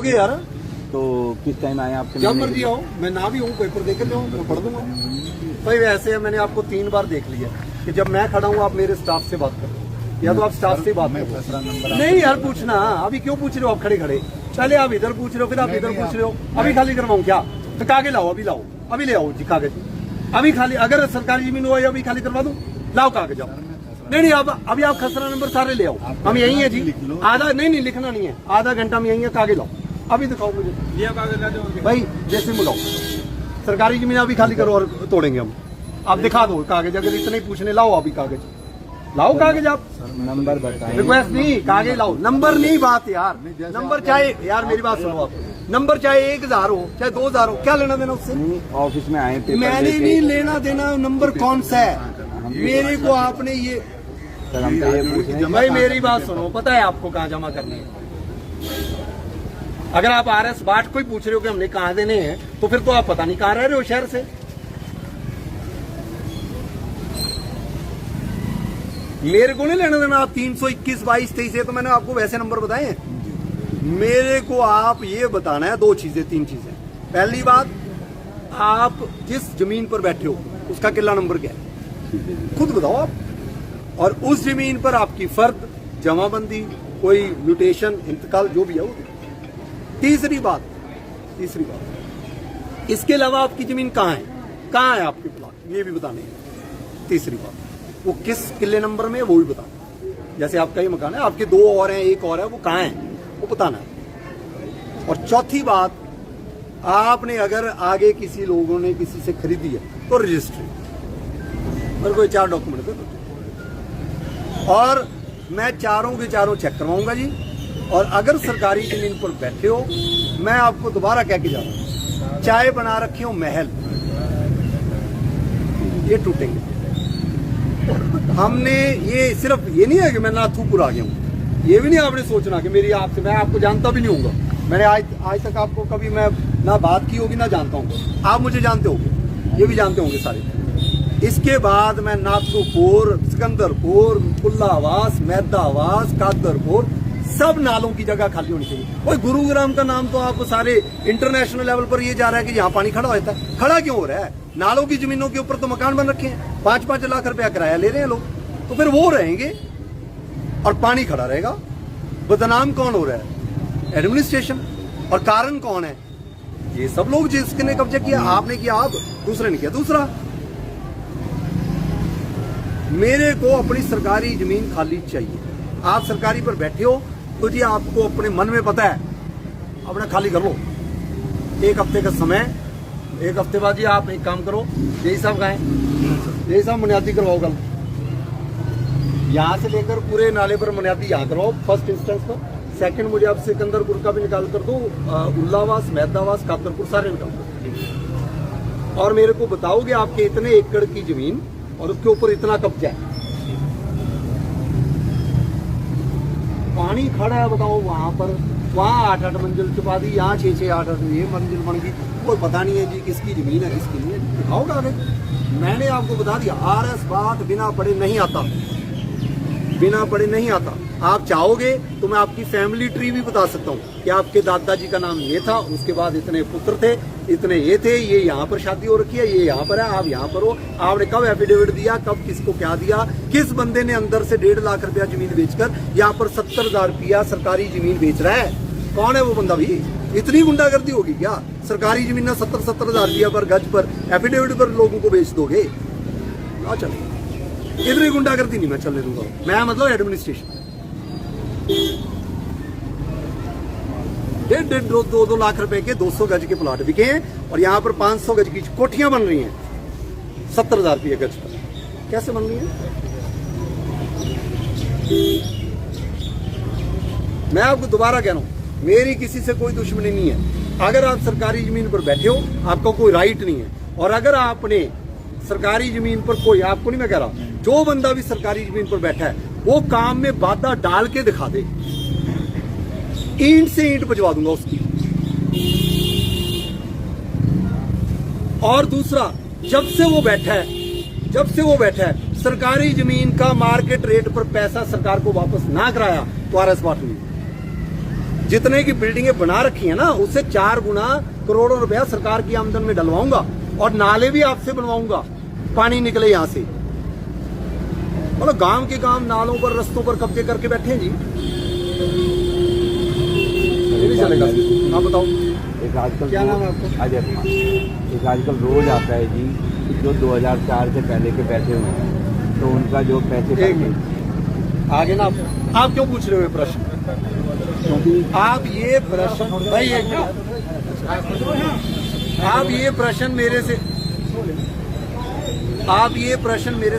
दोगे यार? तो किस टाइम आए आपके? जब मर्जी आओ, मैं ना भी हूँ, पेपर देकर जाऊँ, मैं पढ़ दूंगा भाई। वैसे मैंने आपको 3 बार देख लिया कि जब मैं खड़ा हूँ आप मेरे स्टाफ से बात करो, या तो आप स्टाफ से बात करो। नहीं यार पूछना, अभी क्यों पूछ रहे हो आप खड़े खड़े? पहले आप इधर पूछ रहे हो, फिर आप इधर पूछ रहे हो। अभी खाली करवाऊँ क्या? तो कागज लाओ, अभी लाओ, अभी ले आओ जी कागज। अभी खाली, अगर सरकारी जमीन हुआ अभी खाली करवा दूं, लाओ कागज आओ। नहीं अब अभी आप खसरा नंबर सारे ले आओ, हम यही है जी। आधा नहीं लिखना नहीं है, आधा घंटा में यही है, कागज लाओ अभी दिखाओ मुझे। ये कागज ला दो भाई, जैसे बुलाओ। सरकारी जमीन अभी खाली करो और तोड़ेंगे हम। आप दिखा दो कागज, अगर इतने पूछने लाओ अभी कागज लाओ, कागज आप नंबर बताएं। रिक्वेस्ट नहीं, कागज लाओ। नंबर नहीं बात यार, नंबर चाहे यार मेरी बात सुनो आप, नंबर चाहे 1000 हो चाहे 2000 हो, क्या लेना देना उससे? ऑफिस में आए थे, मैंने नहीं लेना देना। नंबर कौन सा है मेरे को? आपने ये सर हम तो ये पूछ रहे हैं। भाई मेरी बात सुनो, पता है आपको कहाँ जमा करनी है? अगर आप RS बाट को ही पूछ रहे हो कि हमने कहाँ देने हैं, तो फिर तो आप पता नहीं कहाँ रह रहे हो शहर से। मेरे को नहीं लेना देना। आप 321, 22, 23 है तो मैंने आपको वैसे नंबर बताए हैं। मेरे को आप ये बताना है 2 चीजें 3 चीजें। पहली बात, आप जिस जमीन पर बैठे हो उसका किला नंबर क्या है, खुद बताओ आप। और उस जमीन पर आपकी फर्द, जमाबंदी, कोई म्यूटेशन, इंतकाल जो भी है वो। तीसरी बात, इसके अलावा आपकी जमीन कहाँ है आपके प्लॉट, ये भी बताने हैं। तीसरी बात, वो किस किले नंबर में है वो भी बताना। जैसे आपका ये मकान है, आपके 2 और हैं, 1 और है, वो कहाँ है वो बताना है। और चौथी बात, आपने अगर आगे किसी लोगों ने किसी से खरीदी है तो रजिस्ट्री, मेरे को 4 डॉक्यूमेंट दे दो और मैं चारों के चारों चेक करवाऊंगा जी। और अगर सरकारी जमीन पर बैठे हो, मैं आपको दोबारा कह के जा रहा हूं, चाहे बना रखे हो महल, ये टूटेंगे। हमने ये सिर्फ ये नहीं है कि मैं नाथूपुर आ गया हूं, ये भी नहीं आपने सोचना कि मेरी आपसे, मैं आपको जानता भी नहीं होऊंगा। मैंने आज तक आपको कभी मैं ना बात की होगी ना जानता हूँ। आप मुझे जानते होंगे, ये भी जानते होंगे सारे। इसके बाद मैं नाथूपुर, सिकंदरपुर, पुल्लावास, मैदावास, कादरपुर, सब नालों की जगह खाली होनी चाहिए। कोई गुरुग्राम का नाम तो आप सारे इंटरनेशनल लेवल पर ये जा रहा है कि यहाँ पानी खड़ा होता है। खड़ा क्यों हो रहा है? नालों की जमीनों के ऊपर तो मकान बन रखे हैं, 5-5 लाख रुपया किराया ले रहे हैं लोग, तो फिर वो रहेंगे और पानी खड़ा रहेगा। बदनाम कौन हो रहा है? एडमिनिस्ट्रेशन। और कारण कौन है? ये सब लोग जिसने कब्जा किया, आपने किया आप, दूसरे ने किया दूसरा। मेरे को अपनी सरकारी जमीन खाली चाहिए। आप सरकारी पर बैठे हो तो जी आपको अपने मन में पता है, अपना खाली कर लो। 1 हफ्ते का समय, 1 हफ्ते बाद जी आप एक काम करो, यही साहब का है, यही साहब बुनियादी करवाओ कल, यहाँ से लेकर पूरे नाले पर बुनियादी यहाँ करवाओ फर्स्ट इंस्टेंस पर। सेकंड, मुझे आप सिकंदरपुर का भी निकाल कर दो, उल्लावास, मैदावास, कादरपुर सारे निकाल दो। और मेरे को बताओगे आपके इतने एकड़ की जमीन और उसके ऊपर इतना कब्जा है, पानी खड़ा है, बताओ वहां पर, वहां 8-8 मंजिल चुपा दी, यहाँ 6-6, 8-8 ये मंजिल बन गई। कोई पता नहीं है जी किसकी जमीन है किसकी नहीं है, दिखाओ कागज। मैंने आपको बता दिया, RS बात बिना पढ़े नहीं आता, बिना पढ़े नहीं आता। आप चाहोगे तो मैं आपकी फैमिली ट्री भी बता सकता हूँ कि आपके दादाजी का नाम ये था, उसके बाद इतने पुत्र थे, इतने ये थे, ये यहाँ पर शादी हो रखी है, ये यहाँ पर है, आप यहाँ पर हो, आपने कब एफिडेविट दिया, कब किसको क्या दिया, किस बंदे ने अंदर से 1.5 लाख रुपया जमीन बेचकर यहाँ पर 70,000 रुपया सरकारी जमीन बेच रहा है। कौन है वो बंदा? भी इतनी गुंडागर्दी होगी क्या? सरकारी जमीन ना 70,000 रुपया पर गज पर एफिडेविट पर लोगों को बेच दोगे? ना चले, इतनी गुंडागर्दी नहीं मैं चलने दूंगा। मैं मतलब एडमिनिस्ट्रेशन 1.5, 2 लाख रुपए के 200 गज के प्लॉट बिके हैं और यहाँ पर 500 गज की कोठियां बन रही हैं 70,000 रुपये गज पर। कैसे बन रही है? मैं आपको दोबारा कह रहा हूं, मेरी किसी से कोई दुश्मनी नहीं है। अगर आप सरकारी जमीन पर बैठे हो, आपका कोई राइट नहीं है। और अगर आपने सरकारी जमीन पर कोई, आपको नहीं मैं कह रहा, जो बंदा भी सरकारी जमीन पर बैठा है वो काम में बाधा डाल के दिखा दे, ईंट से ईंट बजवा दूंगा उसकी। और दूसरा, जब से वो बैठा है सरकारी जमीन का मार्केट रेट पर पैसा सरकार को वापस ना कराया तो RS बात नहीं। जितने की बिल्डिंगें बना रखी है ना उससे 4 गुना करोड़ों रुपया सरकार की आमदन में डलवाऊंगा और नाले भी आपसे बनवाऊंगा, पानी निकले यहाँ से। मतलब गांव के गांव नालों पर रस्तों पर कब्जे करके बैठे हैं जी, ये नहीं चलेगा। आप बताओ एक आजकल क्या नाम है आपका? अजय कुमार। एक आजकल रोज आता है जी कि जो 2004 से पहले के पैसे हुए हैं तो उनका जो पैसे आगे ना आप क्यों पूछ रहे हो ये प्रश्न? क्योंकि आप ये प्रश्न भाई आप ये प्रश्न मेरे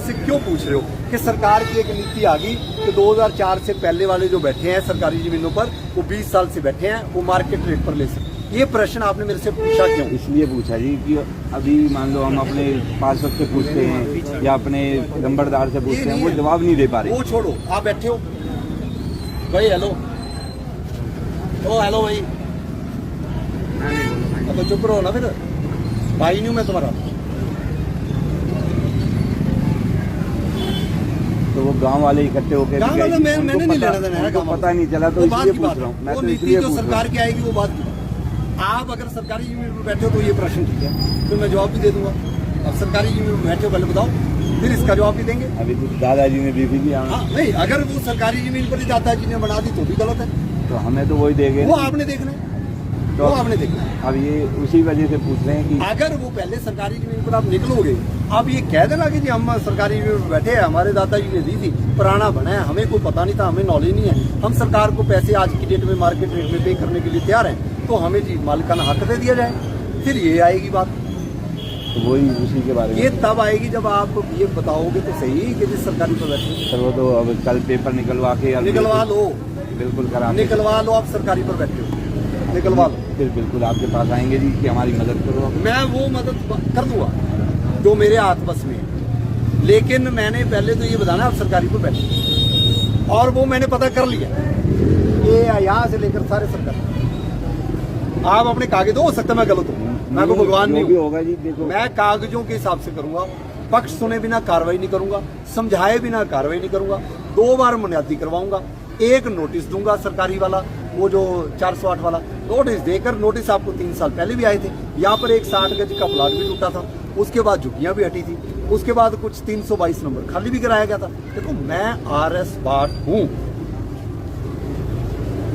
से क्यों पूछ रहे हो कि सरकार की एक नीति आ गई कि 2004 से पहले वाले जो बैठे हैं सरकारी जमीनों पर वो 20 साल से बैठे हैं, वो मार्केट रेट पर ले सकते। ये प्रश्न आपने मेरे से पूछा क्यों? इसलिए पूछा जी कि अभी मान लो हम अपने पार्षद से पूछते हैं या अपने नंबरदार से पूछते हैं, वो जवाब नहीं दे पा रहे। वो छोड़ो, आप बैठे हो भाई। हेलो ओ हेलो भाई, अब तो चुप रहो ना, फिर भाई नहीं हूं मैं तुम्हारा। तो वो गांव वाले इकट्ठे होकर गांव वाले मैंने नहीं लेना देना है, उनको पता नहीं चला, तो इसलिए पूछ रहा हूँ मैं। वो तो नीति इसलिए जो पूछ रहा सरकार की आएगी वो बात की। आप अगर सरकारी जमीन पर बैठे हो तो ये प्रश्न ठीक है, तो मैं जवाब भी दे दूंगा। अब सरकारी जमीन पर बैठे हो पहले बताओ, फिर इसका जवाब भी देंगे। हूँ। अभी तो दादाजी ने दी थी हाँ नहीं, अगर वो सरकारी जमीन पर ही दादाजी ने बना दी तो भी गलत है, तो हमें तो वही देंगे। वो आपने देखना है, तो वो आपने देखना है। अब ये उसी वजह से पूछ रहे हैं कि अगर वो पहले सरकारी जमीन पर आप निकलोगे, आप ये कह देना कि जी हम सरकारी जमीन पर बैठे हैं, हमारे दादाजी ने दी थी, पुराना बना है, हमें कोई पता नहीं था, हमें नॉलेज नहीं है, हम सरकार को पैसे आज की डेट में मार्केट रेट में पे करने के लिए तैयार हैं, तो हमें जी मालिकाना हक दे दिया जाए, फिर ये आएगी बात। तो वही उसी के बारे में ये तब आएगी जब आप ये बताओगे तो सही कि जिस सरकारी पर बैठे। सर वो तो अब कल पेपर निकलवा के निकलवा लो, बिल्कुल करा निकलवा लो, आप सरकारी पर बैठे हो, निकलवा लो। फिर बिल्कुल आपके पास आएंगे जी कि हमारी मदद करो। मैं वो मदद कर दूंगा जो मेरे हाथ बस में है, लेकिन मैंने पहले तो ये बताना आप सरकारी पर बैठे, और वो मैंने पता कर लिया, ये यहाँ से लेकर सारे सरकारी। आप अपने कागज हो सकता है मैं गलत हूँ, मैं को भगवान नहीं भी होगा जी। देखो मैं कागजों के हिसाब से करूंगा, पक्ष सुने बिना कार्रवाई नहीं करूंगा, समझाए बिना कार्रवाई नहीं करूंगा। 2 बार बुनियादी करवाऊंगा, एक नोटिस दूंगा सरकारी वाला, वो जो 408 वाला नोटिस देकर, नोटिस आपको 3 साल पहले भी आए थे। यहाँ पर एक 60 गज का प्लाट भी टूटा था, उसके बाद झुग्गियां भी हटी थी, उसके बाद कुछ 322 नंबर खाली भी कराया गया था। देखो मैं RS बाट हूँ।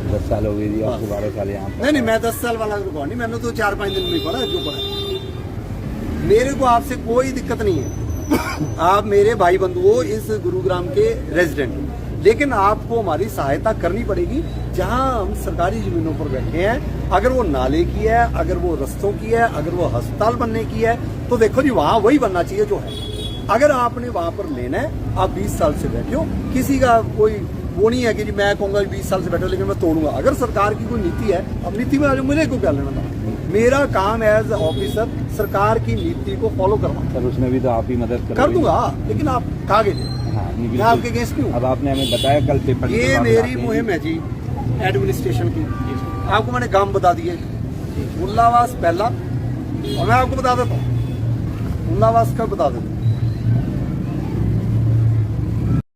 10 साल हो गए जी आपको, 12 साल यहाँ पर। नहीं मैं 10 साल वाला रिकॉर्ड नहीं, मैंने तो 4-5 दिन में पढ़ा जो पढ़ा। मेरे को आपसे कोई दिक्कत नहीं है, आप मेरे भाई बंधु हो, इस गुरुग्राम के रेजिडेंट हो, लेकिन आपको हमारी सहायता करनी पड़ेगी। जहां हम सरकारी जमीनों पर बैठे हैं, अगर वो नाले की है, अगर वो रस्तों की है, अगर वो अस्पताल बनने की है, तो देखो जी वहां वही बनना चाहिए जो है। अगर आपने वहां पर लेना है, आप 20 साल से बैठे हो, किसी का कोई वो नहीं है कि जी मैं कहूंगा 20 साल से बैठे हो लेकिन मैं तोड़ूंगा। अगर सरकार की कोई नीति है, अब नीति में आज मुझे को क्या लेना था, मेरा काम एज ऑफिसर सरकार की नीति को फॉलो करवाना। सर उसमें भी तो आप ही मदद कर दूंगा, लेकिन आप कागज मैं आपके अगेंस्ट क्यों? अब आपने हमें बताया कल पेपर, ये मेरी मुहिम है जी एडमिनिस्ट्रेशन की। आपको मैंने काम बता दिए, मुल्लावास पहला, और मैं आपको बता देता हूँ मुल्लावास का बता देता हूँ।